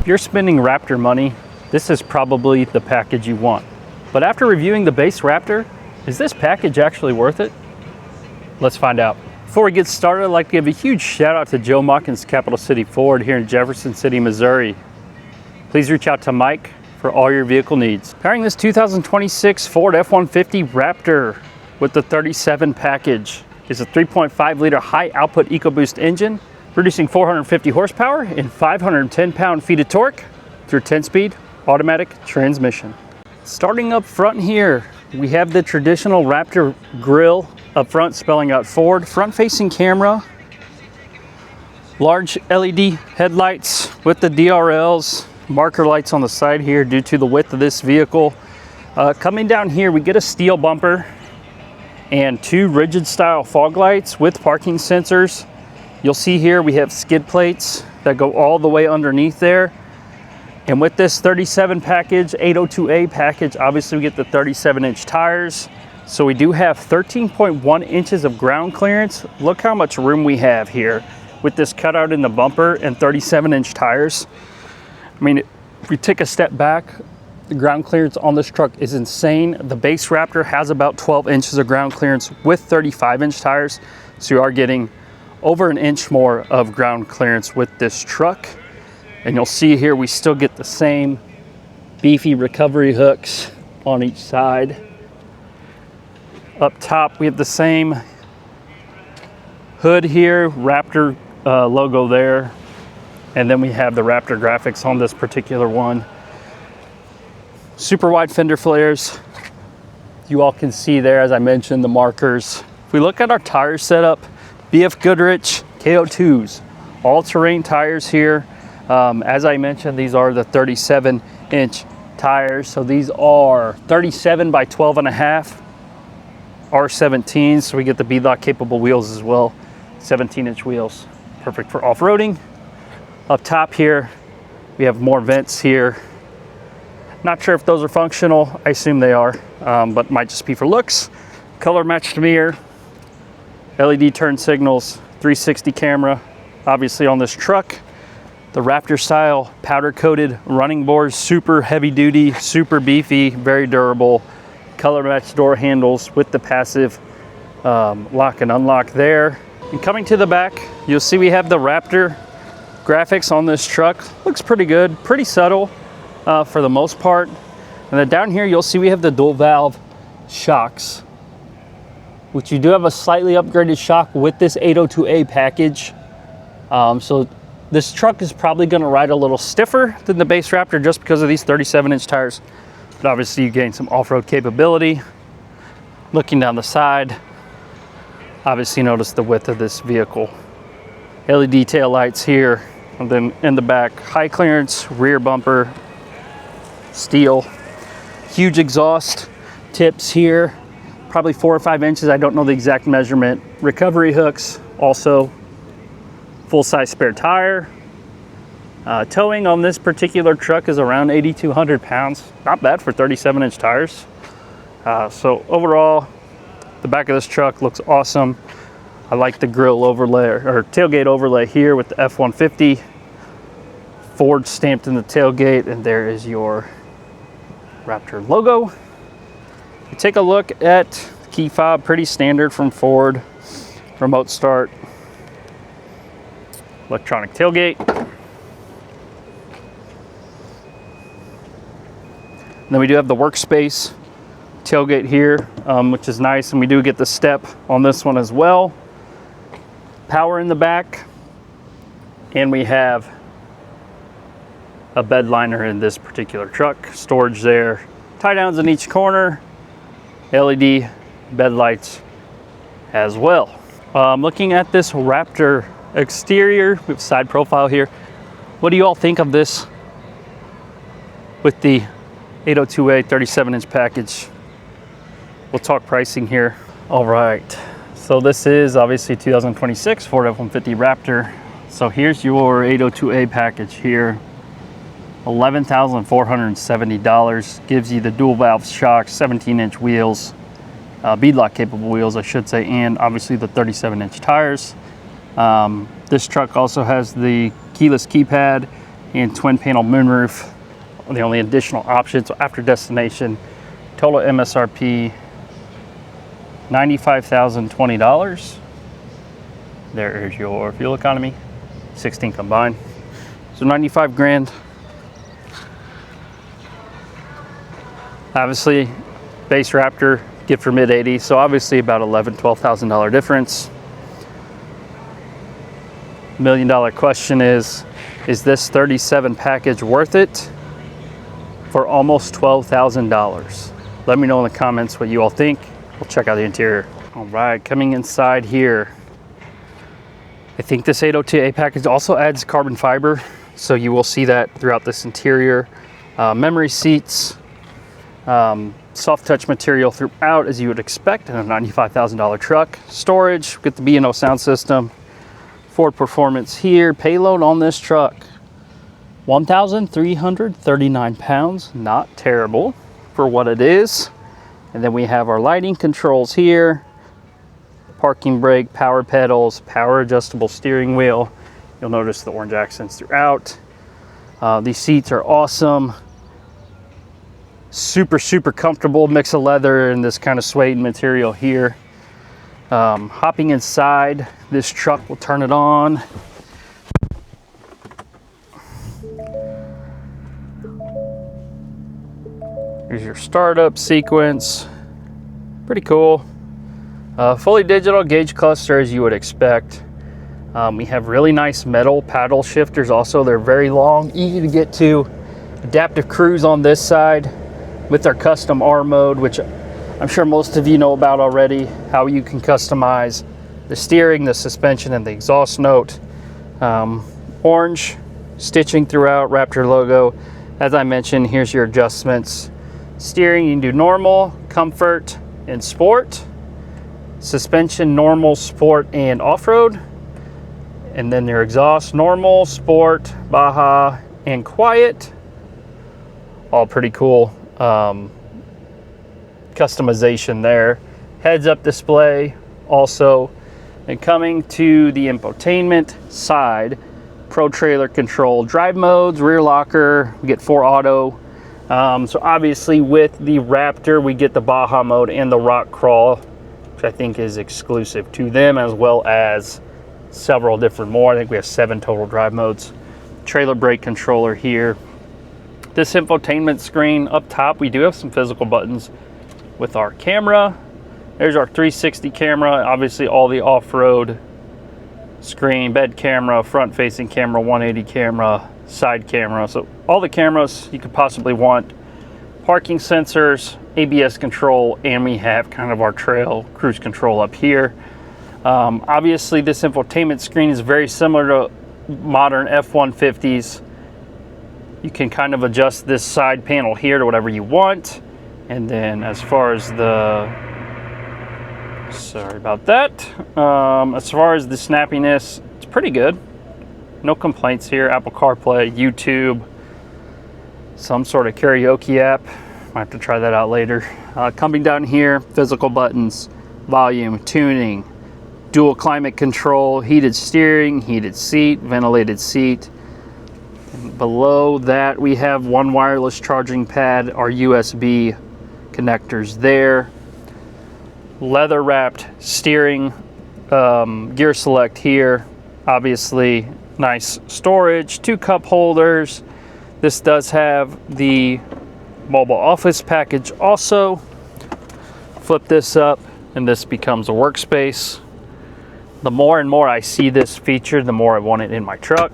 If you're spending Raptor money, this is probably the package you want. But after reviewing the base Raptor, is this package actually worth it? Let's find out. Before we get started, I'd like to give a huge shout out to Joe Mawkins Capital City Ford here in Jefferson City, Missouri. Please reach out to Mike for all your vehicle needs. Pairing this 2026 Ford F-150 Raptor with the 37 package is a 3.5 liter high output EcoBoost engine, producing 450 horsepower and 510 pound-feet of torque through 10-speed automatic transmission. Starting up front here, we have the traditional Raptor grille up front spelling out Ford, front-facing camera, large LED headlights with the DRLs, marker lights on the side here due to the width of this vehicle. Coming down here, we get a steel bumper and two rigid style fog lights with parking sensors. You'll see here we have skid plates that go all the way underneath there. And with this 37 package, 802A package, obviously we get the 37-inch tires. So we do have 13.1 inches of ground clearance. Look how much room we have here with this cutout in the bumper and 37-inch tires. I mean, if we take a step back, the ground clearance on this truck is insane. The base Raptor has about 12 inches of ground clearance with 35-inch tires. So you are getting over an inch more of ground clearance with this truck. And you'll see here we still get the same beefy recovery hooks on each side. Up top we have the same hood here, Raptor logo there. And then we have the Raptor graphics on this particular one. Super wide fender flares. You all can see there, as I mentioned, the markers. If we look at our tire setup, BF Goodrich KO2s, all-terrain tires here. As I mentioned, these are the 37-inch tires. So these are 37 by 12 and a half R17s. So we get the beadlock capable wheels as well. 17-inch wheels, perfect for off-roading. Up top here, we have more vents here. Not sure if those are functional. I assume they are, but might just be for looks. Color matched mirror, LED turn signals, 360 camera, obviously on this truck. The Raptor style powder coated running boards, super heavy duty, super beefy, very durable. Color matched door handles with the passive lock and unlock there. And coming to the back, you'll see we have the Raptor graphics on this truck. Looks pretty good, pretty subtle for the most part. And then down here, you'll see we have the dual valve shocks, which you do have a slightly upgraded shock with this 802A package. So this truck is probably gonna ride a little stiffer than the base Raptor just because of these 37-inch tires. But obviously you gain some off-road capability. Looking down the side, obviously notice the width of this vehicle. LED tail lights here, and then in the back, high clearance, rear bumper, steel. Huge exhaust tips here, probably 4 or 5 inches. I don't know the exact measurement. Recovery hooks, also full-size spare tire. Towing on this particular truck is around 8,200 pounds. Not bad for 37-inch tires. So overall, the back of this truck looks awesome. I like the grille overlay or tailgate overlay here with the F-150. Ford stamped in the tailgate, and there is your Raptor logo. You take a look at the key fob, pretty standard from Ford. Remote start, electronic tailgate. And then we do have the workspace tailgate here, which is nice, and we do get the step on this one as well. Power in the back, and we have a bed liner in this particular truck. Storage there, tie downs in each corner, LED bed lights as well. Looking at this Raptor exterior, we have side profile here. What do you all think of this with the 802A 37-inch package? We'll talk pricing here. All right, so this is obviously 2026 Ford F-150 Raptor. So here's your 802A package here. $11,470, gives you the dual valve shocks, 17-inch wheels, beadlock capable wheels, I should say, and obviously the 37-inch tires. This truck also has the keyless keypad and twin panel moonroof are the only additional options. So after destination, total MSRP $95,020. There is your fuel economy, 16 combined. So 95 grand. Obviously, base Raptor, get for mid-80s, so obviously about $11,000–$12,000 difference. $1 million question is this 37 package worth it for almost $12,000? Let me know in the comments what you all think. We'll check out the interior. All right, coming inside here, I think this 802A package also adds carbon fiber, so you will see that throughout this interior. Memory seats, soft touch material throughout, as you would expect in a $95,000 truck. Storage, get the B&O sound system. Ford Performance here. Payload on this truck, 1,339 pounds. Not terrible for what it is. And then we have our lighting controls here. Parking brake, power pedals, power adjustable steering wheel. You'll notice the orange accents throughout. These seats are awesome. Super comfortable, mix of leather and this kind of suede material here. Hopping inside this truck, we'll turn it on. Here's your startup sequence. Pretty cool. Fully digital gauge cluster, as you would expect. We have really nice metal paddle shifters also. They're very long, easy to get to. Adaptive cruise on this side with our custom R mode, which I'm sure most of you know about already, how you can customize the steering, the suspension, and the exhaust note. Orange stitching throughout, Raptor logo. As I mentioned, here's your adjustments. Steering, you can do normal, comfort, and sport. Suspension, normal, sport, and off-road. And then your exhaust, normal, sport, Baja, and quiet. All pretty cool customization there. Heads-up display also. And coming to the infotainment side, Pro Trailer Control, drive modes, rear locker, we get 4 auto. So obviously with the Raptor, we get the Baja mode and the rock crawl, which I think is exclusive to them, as well as several different more. I think we have 7 total drive modes. Trailer brake controller here. This infotainment screen up top, we do have some physical buttons with our camera. There's our 360 camera, obviously all the off-road screen, bed camera, front facing camera, 180 camera, side camera. So all the cameras you could possibly want. Parking sensors, ABS control, and we have kind of our trail cruise control up here. Obviously this infotainment screen is very similar to modern F-150s. You can kind of adjust this side panel here to whatever you want. And then as far as the, sorry about that. As far as the snappiness, it's pretty good. No complaints here. Apple CarPlay, YouTube, some sort of karaoke app. Might have to try that out later. Coming down here, physical buttons, volume, tuning, dual climate control, heated steering, heated seat, ventilated seat. And below that, we have one wireless charging pad, our USB connectors there. Leather wrapped steering, gear select here. Obviously, nice storage, 2 cup holders. This does have the mobile office package also. Flip this up and this becomes a workspace. The more and more I see this feature, the more I want it in my truck.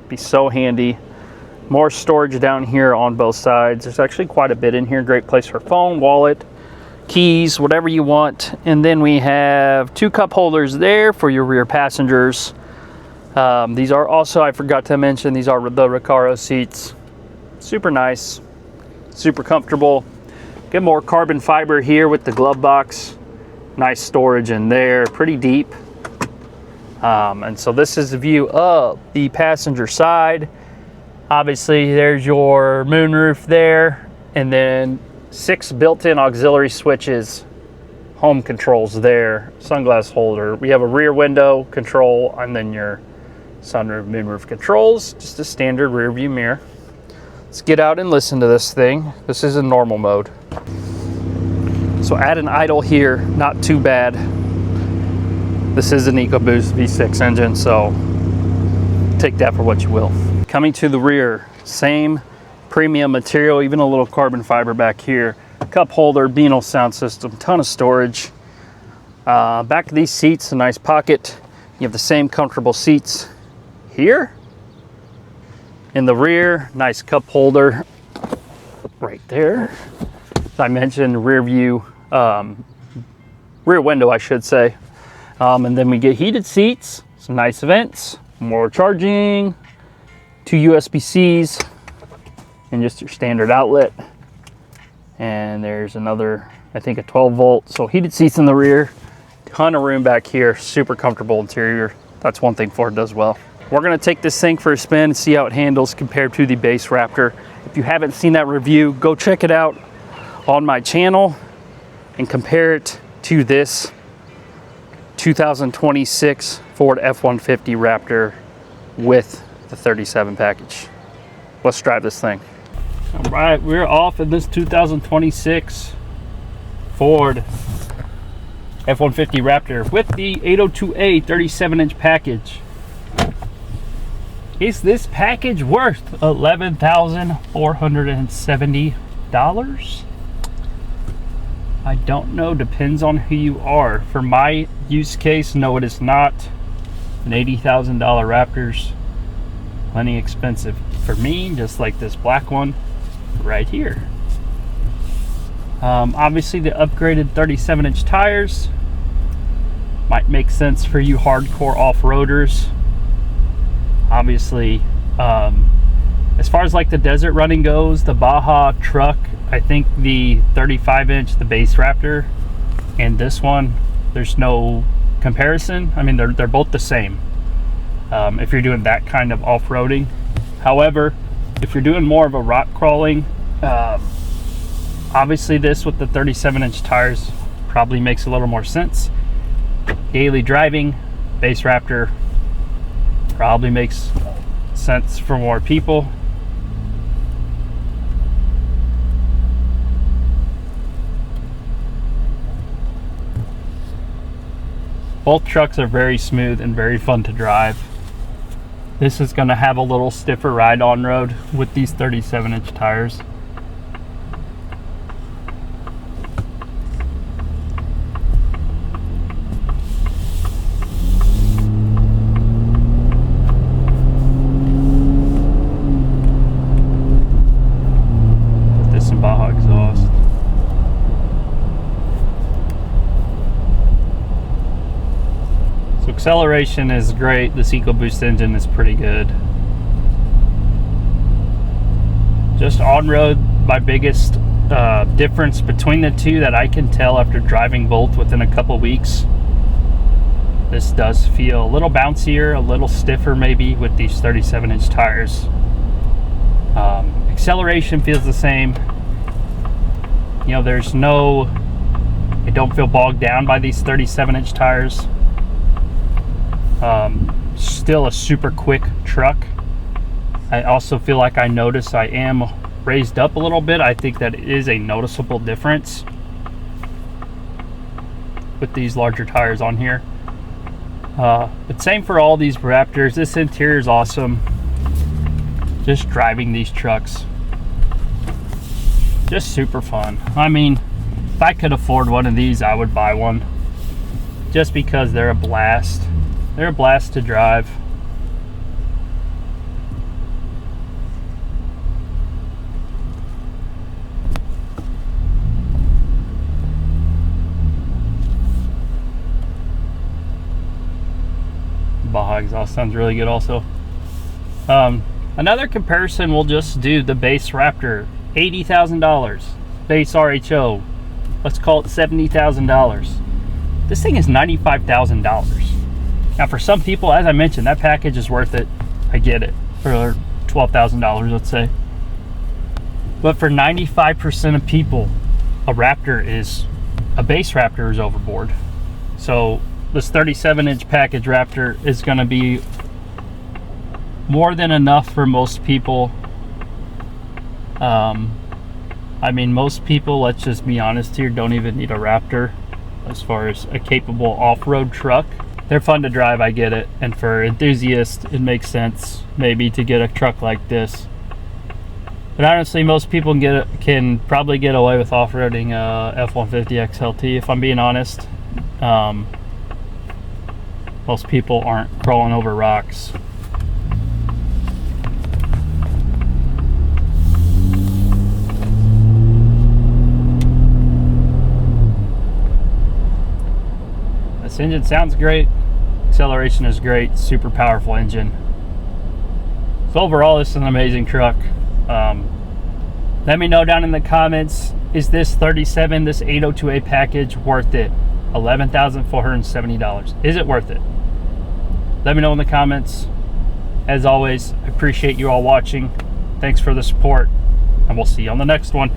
Be so handy. More storage down here on both sides. There's actually quite a bit in here. Great place for phone, wallet, keys, whatever you want. And then we have 2 cup holders there for your rear passengers. These are also, I forgot to mention, these are the Recaro seats. Super nice, super comfortable. Get more carbon fiber here with the glove box. Nice storage in there, pretty deep. And so this is the view of the passenger side. Obviously, there's your moonroof there, and then 6 built-in auxiliary switches, home controls there, sunglass holder. We have a rear window control, and then your sunroof, moonroof controls, just a standard rear view mirror. Let's get out and listen to this thing. This is in normal mode. So at an idle here, not too bad. This is an EcoBoost V6 engine, so take that for what you will. Coming to the rear, same premium material, even a little carbon fiber back here. Cup holder, Beano sound system, ton of storage. Back of these seats, a nice pocket. You have the same comfortable seats here. In the rear, nice cup holder right there. As I mentioned, rear window, I should say. And then we get heated seats, some nice vents, more charging, 2 USB-Cs, and just your standard outlet. And there's another, I think a 12 volt. So heated seats in the rear, ton of room back here, super comfortable interior. That's one thing Ford does well. We're gonna take this thing for a spin and see how it handles compared to the base Raptor. If you haven't seen that review, go check it out on my channel and compare it to this 2026 Ford F-150 Raptor with the 37 package. Let's drive this thing. All right, we're off in this 2026 Ford F-150 Raptor with the 802A 37-inch package. Is this package worth $11,470? I don't know, depends on who you are. For my use case, no, it is not. An $80,000 Raptor's plenty expensive for me, just like this black one right here. Obviously the upgraded 37-inch tires might make sense for you hardcore off-roaders. Obviously, as far as like the desert running goes, the Baja truck, I think the 35-inch, the base Raptor, and this one, there's no comparison. I mean, they're both the same if you're doing that kind of off-roading. However, if you're doing more of a rock crawling, obviously this with the 37-inch tires probably makes a little more sense. Daily driving, base Raptor probably makes sense for more people. Both trucks are very smooth and very fun to drive. This is going to have a little stiffer ride on road with these 37-inch tires. Put this in Baja exhaust. So acceleration is great. This EcoBoost engine is pretty good. Just on road, my biggest difference between the two that I can tell after driving both within a couple weeks, this does feel a little bouncier, a little stiffer maybe with these 37-inch tires. Acceleration feels the same. You know, I don't feel bogged down by these 37-inch tires. Still a super quick truck. I also feel like I notice I am raised up a little bit. I think that is a noticeable difference with these larger tires on here. But same for all these Raptors. This interior is awesome. Just driving these trucks, just super fun. I mean, if I could afford one of these, I would buy one, just because they're a blast. They're a blast to drive. Baja exhaust sounds really good also. Another comparison, we'll just do the base Raptor. $80,000. Base RHO. Let's call it $70,000. This thing is $95,000. Now for some people, as I mentioned, that package is worth it. I get it. For $12,000, let's say. But for 95% of people, a base Raptor is overboard. So this 37-inch package Raptor is going to be more than enough for most people. I mean, most people, let's just be honest here, don't even need a Raptor as far as a capable off-road truck. They're fun to drive, I get it, and for enthusiasts it makes sense maybe to get a truck like this. But honestly, most people can probably get away with off-roading F-150 XLT, if I'm being honest. Most people aren't crawling over rocks. This engine sounds great. Acceleration is great. Super powerful engine. So overall, this is an amazing truck. Let me know down in the comments, is this 802A package worth it? $11,470. Is it worth it? Let me know in the comments. As always, I appreciate you all watching. Thanks for the support, and we'll see you on the next one.